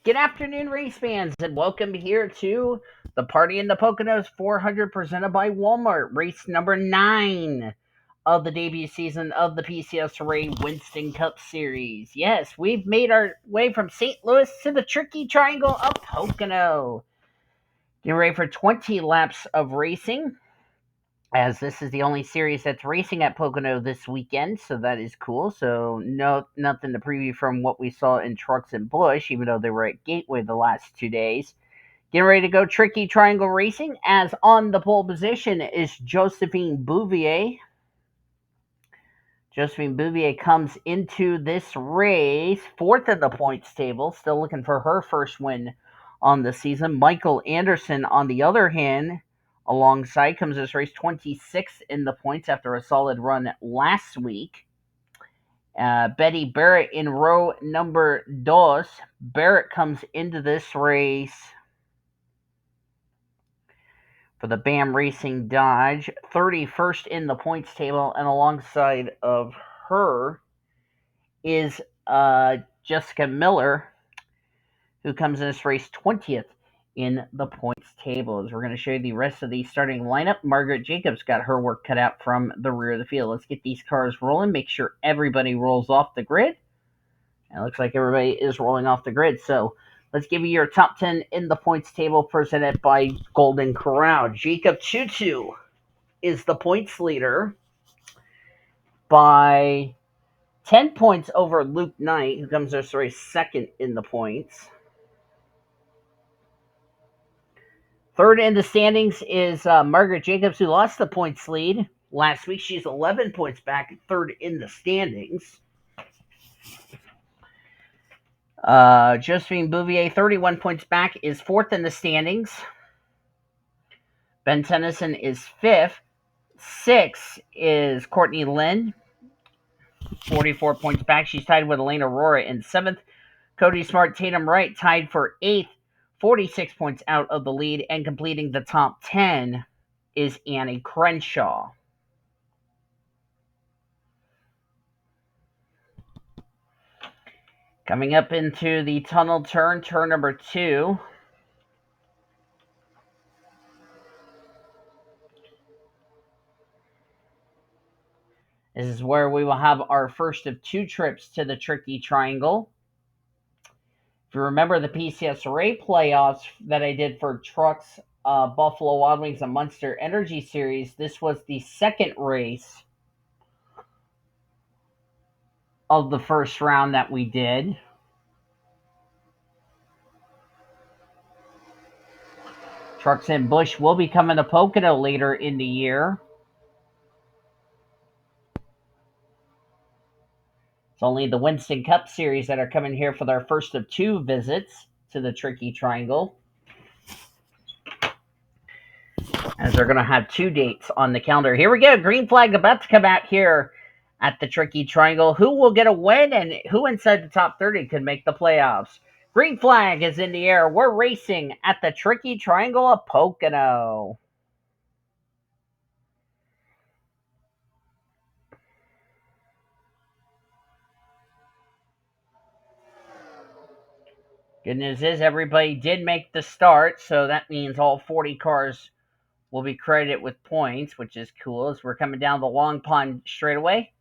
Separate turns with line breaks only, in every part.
Good afternoon, race fans, and welcome here to the Party in the Poconos 400 presented by Walmart, race number 9 of the debut season of the PCSRA Winston Cup Series. Yes, we've made our way from St. Louis to the tricky triangle of Pocono. Getting ready for 20 laps of racing, as this is the only series that's racing at Pocono this weekend, so that is cool. So nothing to preview from what we saw in Trucks and Bush, even though they were at Gateway the last 2 days. Getting ready to go tricky triangle racing, as on the pole position is Josephine Bouvier. Josephine Bouvier comes into this race fourth in the points table, still looking for her first win on the season. Michael Anderson, on the other hand, alongside, comes this race 26th in the points after a solid run last week. Betty Barrett in row number dos. Barrett comes into this race for the BAM Racing Dodge, 31st in the points table, and alongside of her is Jessica Miller, who comes in this race 20th in the points table. As we're going to show you the rest of the starting lineup, Margaret Jacobs got her work cut out from the rear of the field. Let's get these cars rolling, make sure everybody rolls off the grid. And it looks like everybody is rolling off the grid, so let's give you your top 10 in the points table presented by Golden Corral. J TwoTwo is the points leader by 10 points over Luke Knight, who comes this race second in the points. Third in the standings is Margaret Jacobs, who lost the points lead last week. She's 11 points back, third in the standings. Josephine Bouvier, 31 points back, is fourth in the standings. B Tennyson is fifth. Sixth is Courtney Lynn, 44 points back. She's tied with E Aurora in seventh. Cody Smart, Tatum Wright tied for eighth, 46 points out of the lead, and completing the top 10 is A Crenshaw. Coming up into the tunnel turn number 2. This is where we will have our first of 2 trips to the tricky triangle. If you remember the PCSRA playoffs that I did for Trucks, Buffalo Wild Wings, and Monster Energy Series, this was the second race of the first round that we did. Trucks and Bush will be coming to Pocono later in the year. It's only the Winston Cup Series that are coming here for their first of 2 visits to the tricky triangle, as they're going to have 2 dates on the calendar. Here we go. Green flag about to come out here at the tricky triangle. Who will get a win, and who inside the top 30 could make the playoffs? Green flag is in the air. We're racing at the tricky triangle of Pocono. Good news is everybody did make the start, so that means all 40 cars will be credited with points, which is cool, as we're coming down the Long Pond straightaway.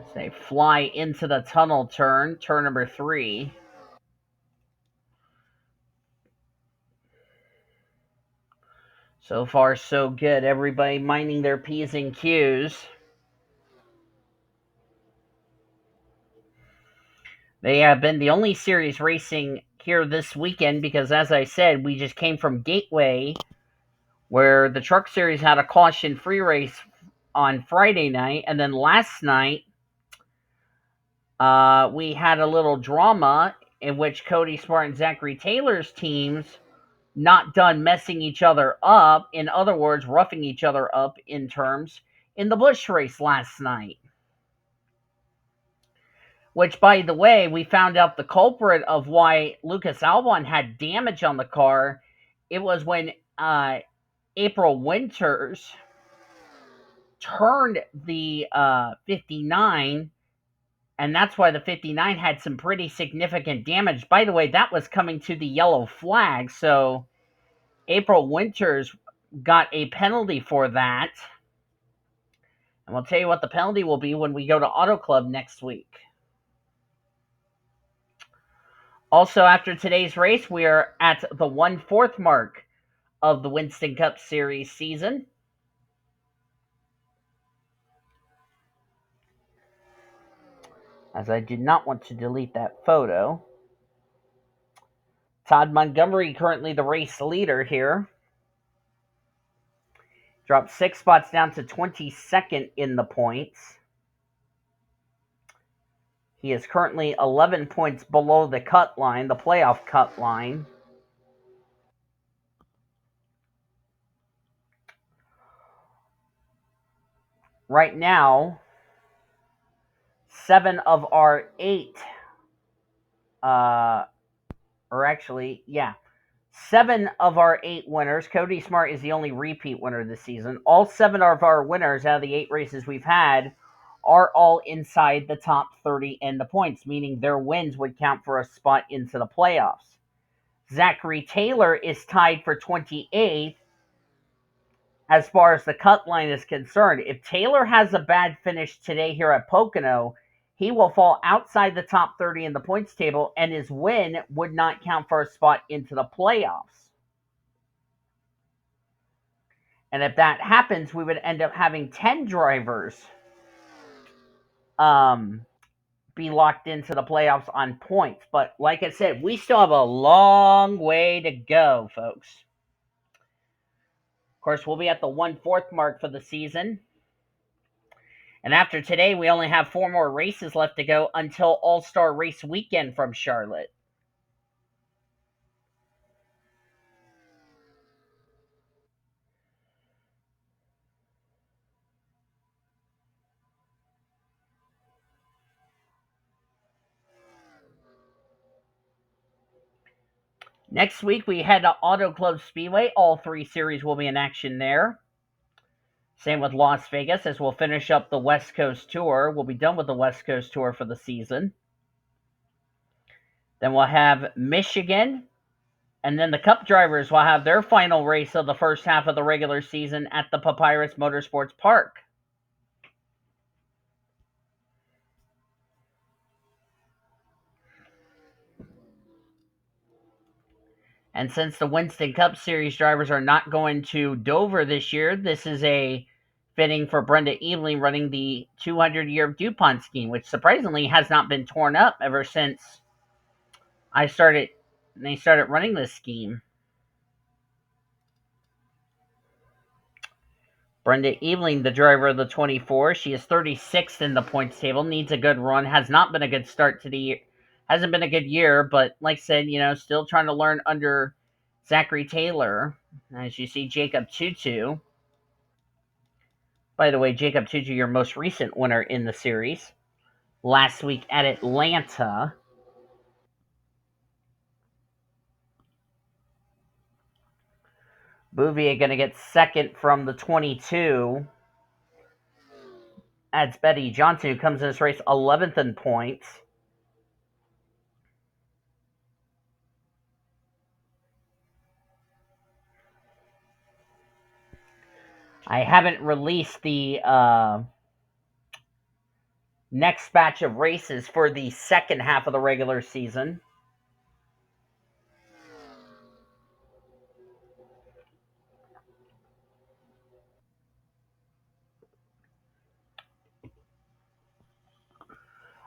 As they fly into the tunnel turn number 3. So far, so good. Everybody minding their P's and Q's. They have been the only series racing here this weekend because, as I said, we just came from Gateway, where the Truck Series had a caution-free race on Friday night, and then last night we had a little drama in which Cody Smart and Zachary Taylor's teams not done messing each other up, in other words, roughing each other up in the Busch race last night. Which, by the way, we found out the culprit of why Lucas Albon had damage on the car. It was when April Winters turned the 59, and that's why the 59 had some pretty significant damage. By the way, that was coming to the yellow flag, so April Winters got a penalty for that. And we'll tell you what the penalty will be when we go to Auto Club next week. Also, after today's race, we are at the 1/4 mark of the Winston Cup Series season. As I did not want to delete that photo. Todd Montgomery, currently the race leader here. Dropped 6 spots down to 22nd in the points. He is currently 11 points below the cut line, the playoff cut line. Right now, 7 of our 8, 7 of our 8 winners. Cody Smart is the only repeat winner this season. All 7 of our winners out of the 8 races we've had are all inside the top 30 in the points, meaning their wins would count for a spot into the playoffs. Zachary Taylor is tied for 28th as far as the cut line is concerned. If Taylor has a bad finish today here at Pocono, he will fall outside the top 30 in the points table, and his win would not count for a spot into the playoffs. And if that happens, we would end up having 10 drivers be locked into the playoffs on points. But like I said, we still have a long way to go, folks. Of course, we'll be at the 1/4 mark for the season. And after today, we only have 4 more races left to go until All-Star Race Weekend from Charlotte. Next week, we head to Auto Club Speedway. All 3 series will be in action there. Same with Las Vegas, as we'll finish up the West Coast Tour. We'll be done with the West Coast Tour for the season. Then we'll have Michigan, and then the Cup drivers will have their final race of the first half of the regular season at the Papyrus Motorsports Park. And since the Winston Cup Series drivers are not going to Dover this year, this is a fitting for Brenda Eveling running the 200-year DuPont scheme, which surprisingly has not been torn up ever since they started running this scheme. Brenda Eveling, the driver of the 24, she is 36th in the points table, needs a good run, has not been a good start to the year, hasn't been a good year, but like I said, still trying to learn under Zachary Taylor. As you see, J TwoTwo. By the way, J TwoTwo, your most recent winner in the series, last week at Atlanta. Bouvier going to get second from the 22. That's Betty Johnson, who comes in this race 11th in points. I haven't released the next batch of races for the second half of the regular season.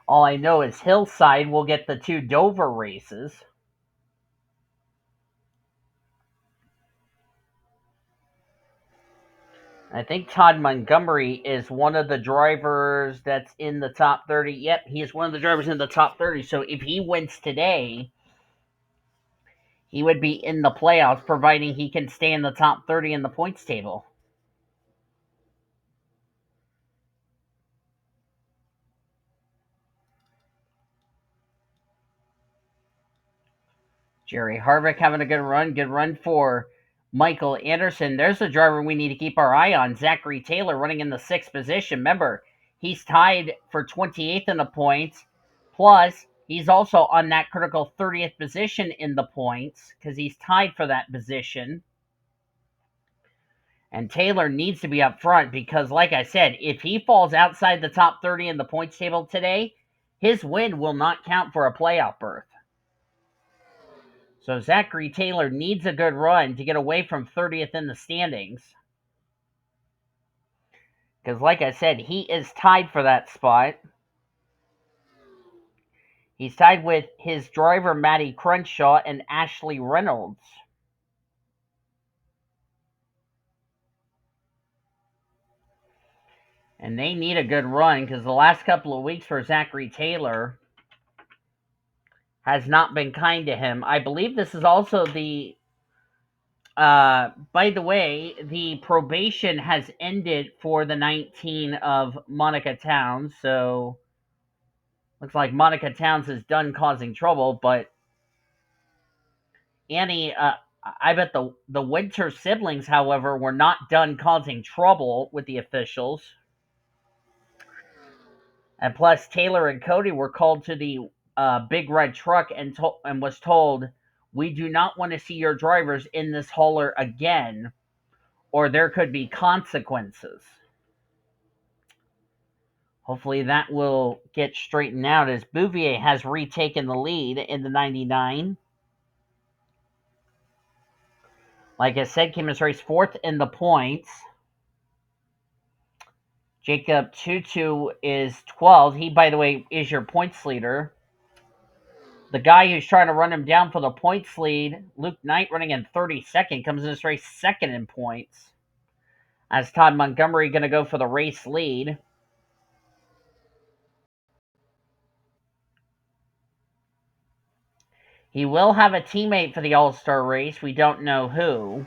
All I know is Hillside will get the 2 Dover races. I think Todd Montgomery is one of the drivers that's in the top 30. Yep, he is one of the drivers in the top 30. So if he wins today, he would be in the playoffs, providing he can stay in the top 30 in the points table. Jerry Harvick having a good run. Good run for Michael Anderson. There's a driver we need to keep our eye on. Zachary Taylor running in the 6th position. Remember, he's tied for 28th in the points. Plus, he's also on that critical 30th position in the points because he's tied for that position. And Taylor needs to be up front because, like I said, if he falls outside the top 30 in the points table today, his win will not count for a playoff berth. So Zachary Taylor needs a good run to get away from 30th in the standings. Because, like I said, he is tied for that spot. He's tied with his driver, Matty Crenshaw, and Ashley Reynolds. And they need a good run because the last couple of weeks for Zachary Taylor has not been kind to him. I believe this is also the by the way, the probation has ended for the 19 of Monica Towns, so looks like Monica Towns is done causing trouble, but Annie, I bet the Winter siblings, however, were not done causing trouble with the officials. And plus, Taylor and Cody were called to the big red truck and was told, "We do not want to see your drivers in this hauler again, or there could be consequences." Hopefully that will get straightened out as Bouvier has retaken the lead in the 99. Like I said, came as race 4th in the points. J TwoTwo is 12. He, by the way, is your points leader. The guy who's trying to run him down for the points lead, Luke Knight, running in 32nd, comes in this race 2nd in points. As Todd Montgomery going to go for the race lead. He will have a teammate for the All-Star race. We don't know who.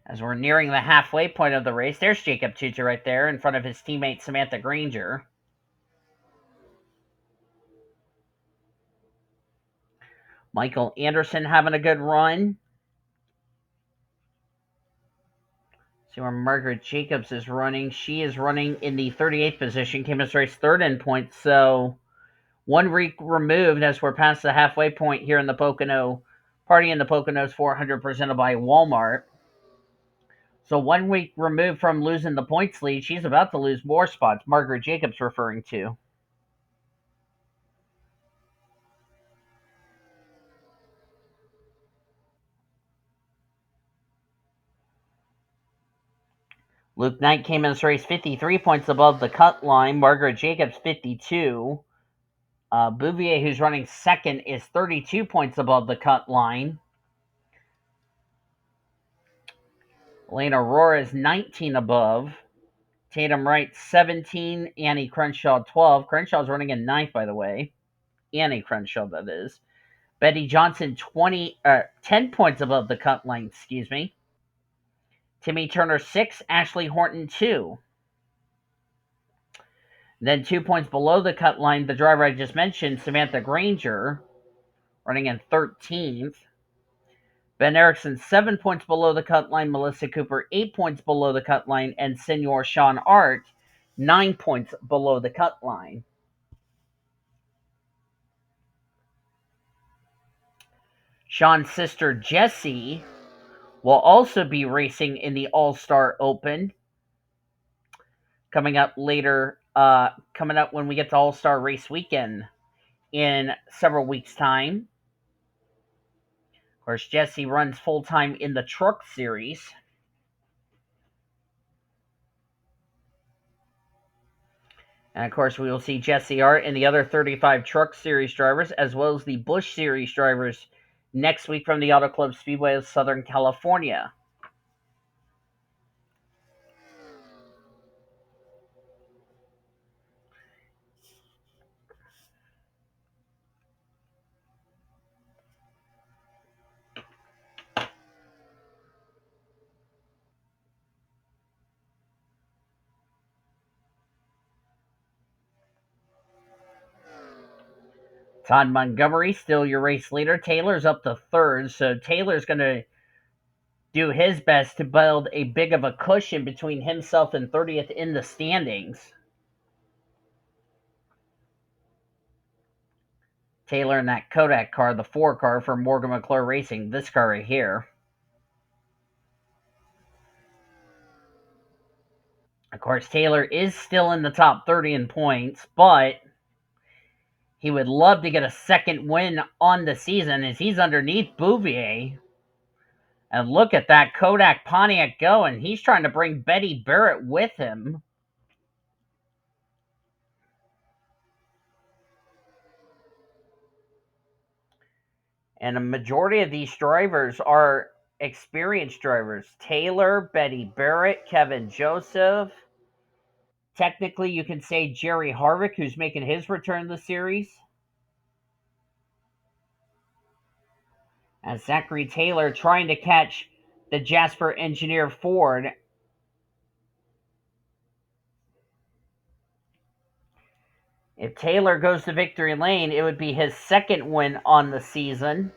As we're nearing the halfway point of the race, there's J TwoTwo right there in front of his teammate Samantha Grainger. Michael Anderson having a good run. See where Margaret Jacobs is running. She is running in the 38th position. Came as race 3rd in points. So 1 week removed as we're past the halfway point here in the Pocono. Party in the Poconos 400 presented by Walmart. So 1 week removed from losing the points lead. She's about to lose more spots. Margaret Jacobs referring to. Luke Knight came in this race 53 points above the cut line. Margaret Jacobs 52. Bouvier, who's running 2nd, is 32 points above the cut line. E Aurora is 19 above. Tatum Wright 17. Annie Crenshaw 12. Crenshaw's running in 9th, by the way. Annie Crenshaw, that is. Betty Johnson 10 points above the cut line, excuse me. Timmy Turner 6. Ashley Horton 2. Then 2 points below the cut line, the driver I just mentioned, Samantha Grainger, running in 13th. Ben Ericsson 7 points below the cut line. Melissa Cooper 8 points below the cut line. And Senior Sean Art 9 points below the cut line. Sean's sister Jessie will also be racing in the All-Star Open. Coming up later, coming up when we get to All-Star Race Weekend in several weeks' time. Of course, Jessie runs full-time in the Truck Series. And of course, we will see Jesse Art and the other 35 Truck Series drivers, as well as the Busch Series drivers, next week from the Auto Club Speedway of Southern California. Todd Montgomery, still your race leader. Taylor's up to third, so Taylor's going to do his best to build a big of a cushion between himself and 30th in the standings. Taylor in that Kodak car, the 4 car for Morgan McClure Racing, this car right here. Of course, Taylor is still in the top 30 in points, but he would love to get a second win on the season as he's underneath Bouvier. And look at that Kodak Pontiac going. He's trying to bring Betty Barrett with him. And a majority of these drivers are experienced drivers. Taylor, Betty Barrett, Kevin Joseph. Technically, you can say Jerry Harvick, who's making his return to the series. And Zachary Taylor trying to catch the Jasper Engineer Ford. If Taylor goes to victory lane, it would be his second win on the season.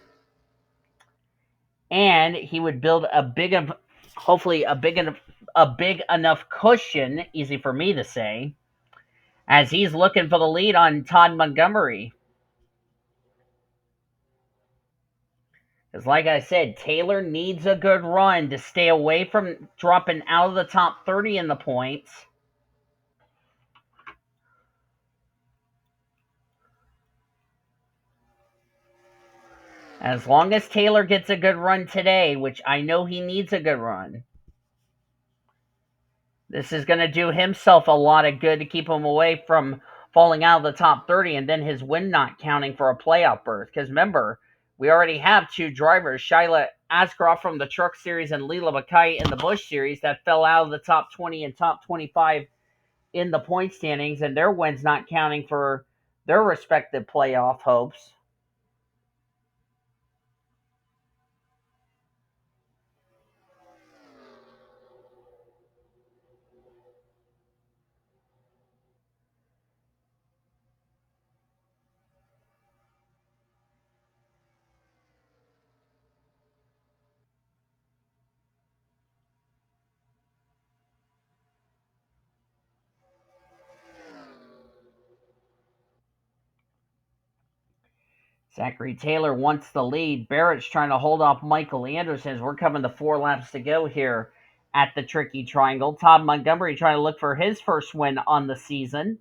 And he would build hopefully a big enough cushion, easy for me to say, as he's looking for the lead on Todd Montgomery. Because like I said, Taylor needs a good run to stay away from dropping out of the top 30 in the points. As long as Taylor gets a good run today, which I know he needs a good run, this is going to do himself a lot of good to keep him away from falling out of the top 30 and then his win not counting for a playoff berth. Because remember, we already have 2 drivers, Shyla Ascroft from the Truck Series and Leela Bakite in the Busch Series, that fell out of the top 20 and top 25 in the point standings, and their wins not counting for their respective playoff hopes. Zachary Taylor wants the lead. Barrett's trying to hold off Michael Anderson as we're coming to 4 laps to go here at the Tricky Triangle. Todd Montgomery trying to look for his first win on the season.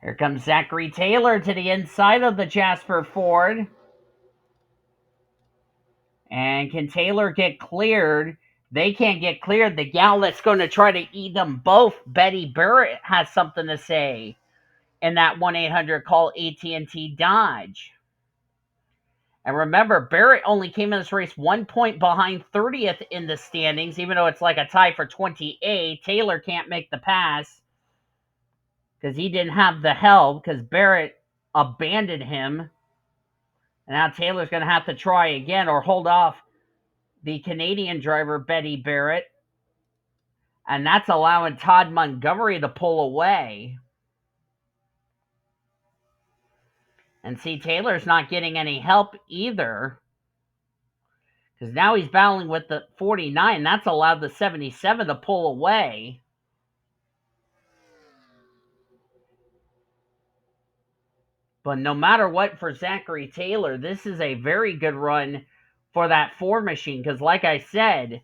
Here comes Zachary Taylor to the inside of the Jasper Ford. And can Taylor get cleared? They can't get cleared. The gal that's going to try to eat them both, Betty Barrett, has something to say in that 1-800 call AT&T Dodge. And remember, Barrett only came in this race 1 point behind 30th in the standings, even though it's like a tie for 28. Taylor can't make the pass because he didn't have the help because Barrett abandoned him. And now Taylor's going to have to try again or hold off the Canadian driver, Betty Barrett. And that's allowing Todd Montgomery to pull away. And see, Taylor's not getting any help either. Because now he's battling with the 49. That's allowed the 77 to pull away. But no matter what for Zachary Taylor, this is a very good run for that Ford machine. Because like I said,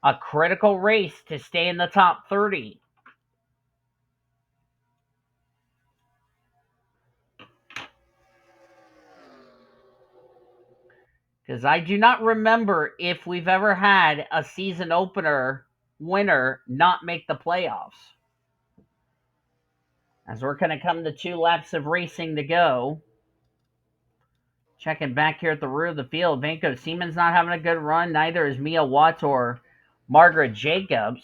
a critical race to stay in the top 30. Because I do not remember if we've ever had a season opener winner not make the playoffs. As we're going to come to 2 laps of racing to go. Checking back here at the rear of the field. Vanko Siemens not having a good run. Neither is Mia Watts or Margaret Jacobs.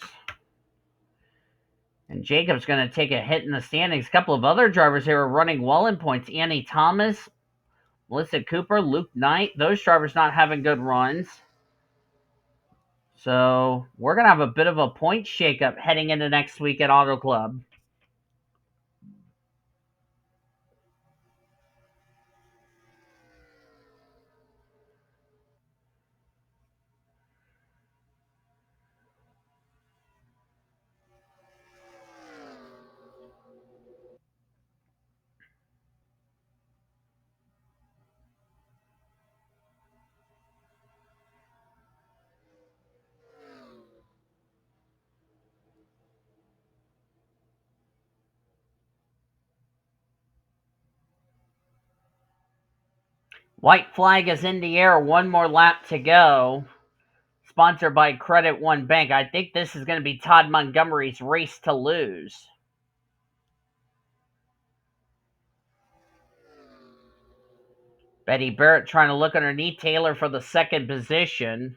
And Jacob's going to take a hit in the standings. A couple of other drivers here are running well in points. Annie Thomas, Melissa Cooper, Luke Knight. Those drivers not having good runs. So we're going to have a bit of a point shakeup heading into next week at Auto Club. White flag is in the air. One more lap to go. Sponsored by Credit One Bank. I think this is going to be Todd Montgomery's race to lose. Betty Barrett trying to look underneath Taylor for the second position.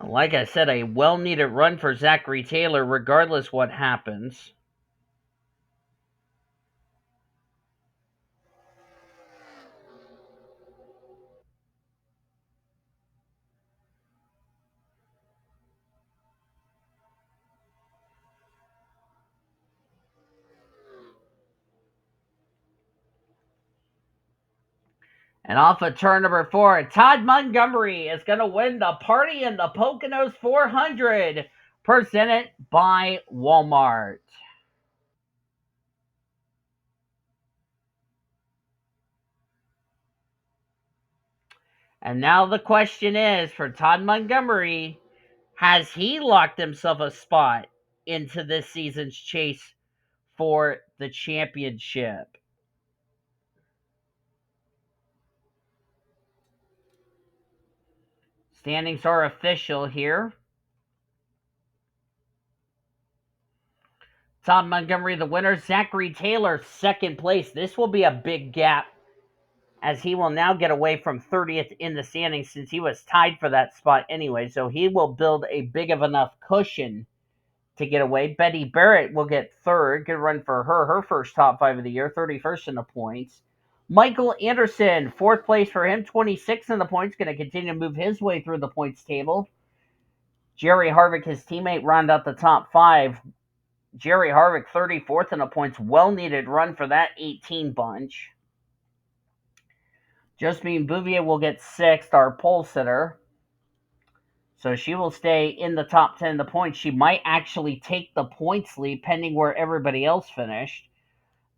Like I said, a well-needed run for Zachary Taylor, regardless what happens. And off of turn number 4, Todd Montgomery is going to win the Party in the Poconos 400, presented by Walmart. And now the question is, for Todd Montgomery, has he locked himself a spot into this season's chase for the championship? Standings are official here. Todd Montgomery, the winner. Zachary Taylor, second place. This will be a big gap, as he will now get away from 30th in the standings, since he was tied for that spot anyway. So he will build a big of enough cushion to get away. Betty Barrett will get third. Good run for her. Her first top 5 of the year. 31st in the points. Michael Anderson, fourth place for him. 26th in the points. Going to continue to move his way through the points table. Jerry Harvick, his teammate, round out the top 5. Jerry Harvick, 34th in the points. Well-needed run for that 18 bunch. Josephine Bouvier will get 6th, our pole sitter. So she will stay in the top 10 in the points. She might actually take the points lead, pending where everybody else finished.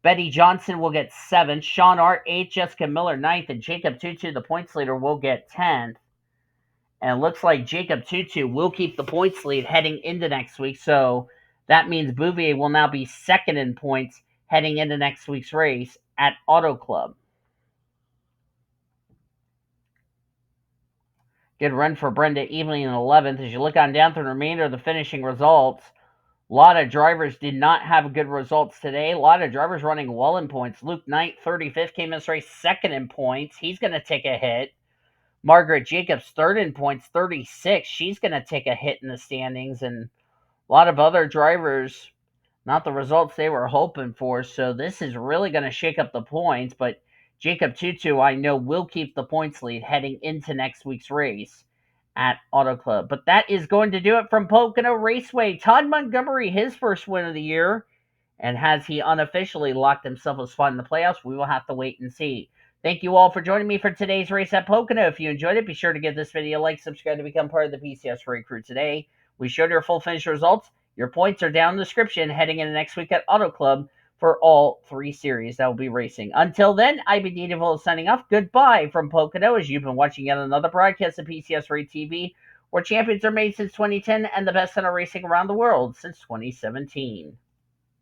Betty Johnson will get 7th. Sean Art, 8th. Jessica Miller, 9th. And Jacob TwoTwo, the points leader, will get 10th. And it looks like Jacob TwoTwo will keep the points lead heading into next week. So that means Bouvier will now be second in points heading into next week's race at Auto Club. Good run for Brenda Evening in 11th. As you look on down through the remainder of the finishing results, a lot of drivers did not have good results today. A lot of drivers running well in points. Luke Knight, 35th, came in this race second in points. He's going to take a hit. Margaret Jacobs, third in points, 36. She's going to take a hit in the standings. And a lot of other drivers, not the results they were hoping for. So this is really going to shake up the points. But Jacob TwoTwo, I know, will keep the points lead heading into next week's race at Auto Club. But that is going to do it from Pocono Raceway. Todd Montgomery, his first win of the year. And has he unofficially locked himself a spot in the playoffs? We will have to wait and see. Thank you all for joining me for today's race at Pocono. If you enjoyed it, be sure to give this video a like, subscribe to become part of the PCSRA crew today. We showed your full finish results. Your points are down in the description heading into next week at Auto Club for all 3 series that will be racing. Until then, I've been DeVille signing off. Goodbye from Pocono, as you've been watching yet another broadcast of PCSRA TV, where champions are made since 2010 and the best in our racing around the world since 2017.